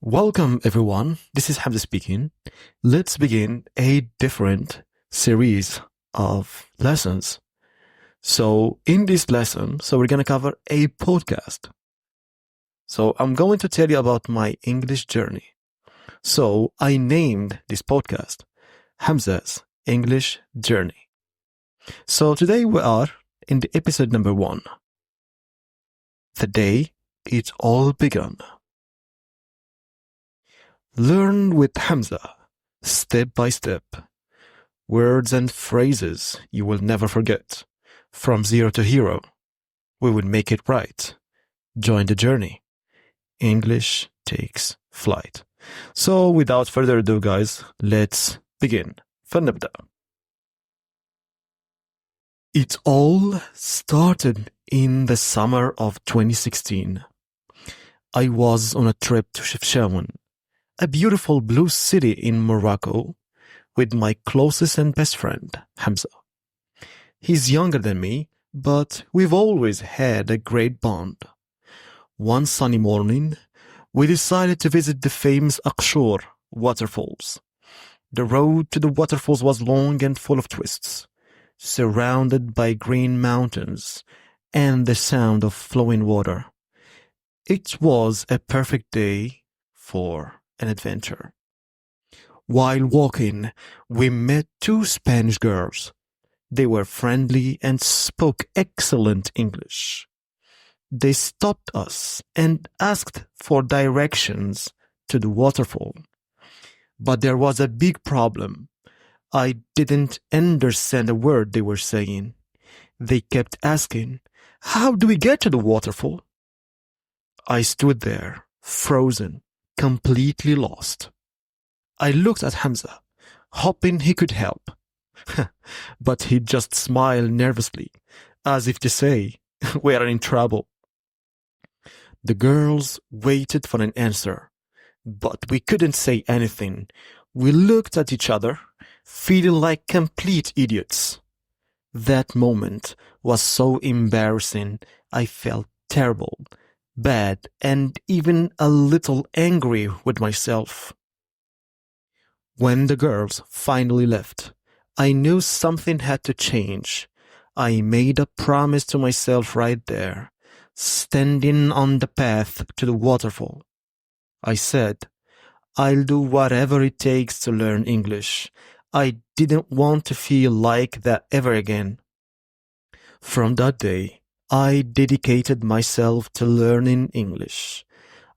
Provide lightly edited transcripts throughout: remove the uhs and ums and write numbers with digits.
Welcome everyone, this is Hamza speaking. Let's begin a different series of lessons. So in this lesson, we're going to cover a podcast. So I'm going to tell you about my English journey. So I named this podcast Hamza's English Journey. So today we are in the episode number 1. The day it all began. Learn with Hamza, step by step. Words and phrases you will never forget. From zero to hero. We will make it right. Join the journey. English takes flight. So without further ado guys, let's begin. فلنبدأ. It all started in the summer of 2016. I was on a trip to Chefchaouen, a beautiful blue city in Morocco, with my closest and best friend, Hamza. He's younger than me, but we've always had a great bond. One sunny morning, we decided to visit the famous Aqshur waterfalls. The road to the waterfalls was long and full of twists, surrounded by green mountains and the sound of flowing water. It was a perfect day for an adventure. While walking, we met 2 Spanish girls. They were friendly and spoke excellent English. They stopped us and asked for directions to the waterfall. But there was a big problem. I didn't understand a word they were saying. They kept asking, "How do we get to the waterfall?" I stood there, frozen, completely lost. I looked at Hamza, hoping he could help. But he just smiled nervously, as if to say, "We are in trouble." The girls waited for an answer, but we couldn't say anything. We looked at each other, feeling like complete idiots. That moment was so embarrassing, I felt terrible, bad, and even a little angry with myself. When the girls finally left, I knew something had to change. I made a promise to myself right there, standing on the path to the waterfall. I said, "I'll do whatever it takes to learn English." I didn't want to feel like that ever again. From that day, I dedicated myself to learning English.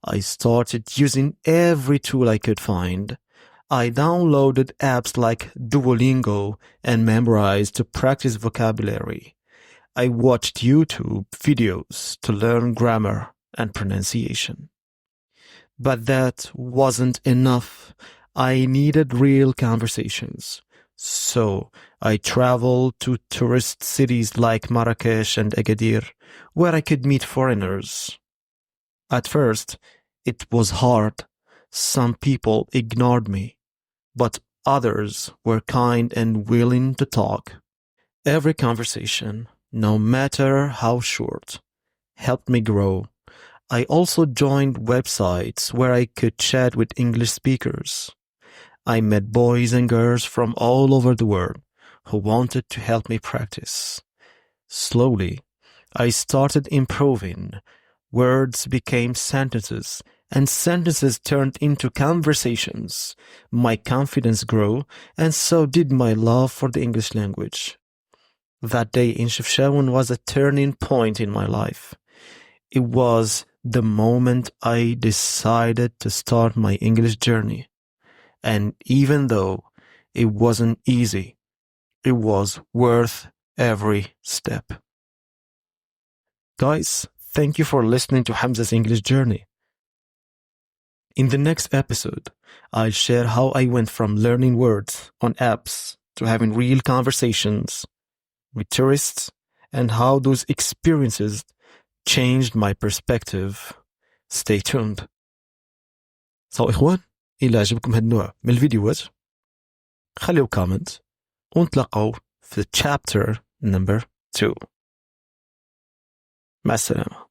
I started using every tool I could find. I downloaded apps like Duolingo and Memrise to practice vocabulary. I watched YouTube videos to learn grammar and pronunciation. But that wasn't enough. I needed real conversations. So I traveled to tourist cities like Marrakesh and Agadir, where I could meet foreigners. At first, it was hard. Some people ignored me, but others were kind and willing to talk. Every conversation, no matter how short, helped me grow. I also joined websites where I could chat with English speakers. I met boys and girls from all over the world who wanted to help me practice. Slowly, I started improving. Words became sentences, and sentences turned into conversations. My confidence grew, and so did my love for the English language. That day in Chefchaouen was a turning point in my life. It was the moment I decided to start my English journey. And even though it wasn't easy, it was worth every step. Guys, thank you for listening to Hamza's English Journey. In the next episode, I'll share how I went from learning words on apps to having real conversations with tourists and how those experiences changed my perspective. Stay tuned. So إخوان, إلا عجبكم هاد النوع من الفيديوهات خليو كومنت ونتلاقاو في chapter number 2. مع السلامة.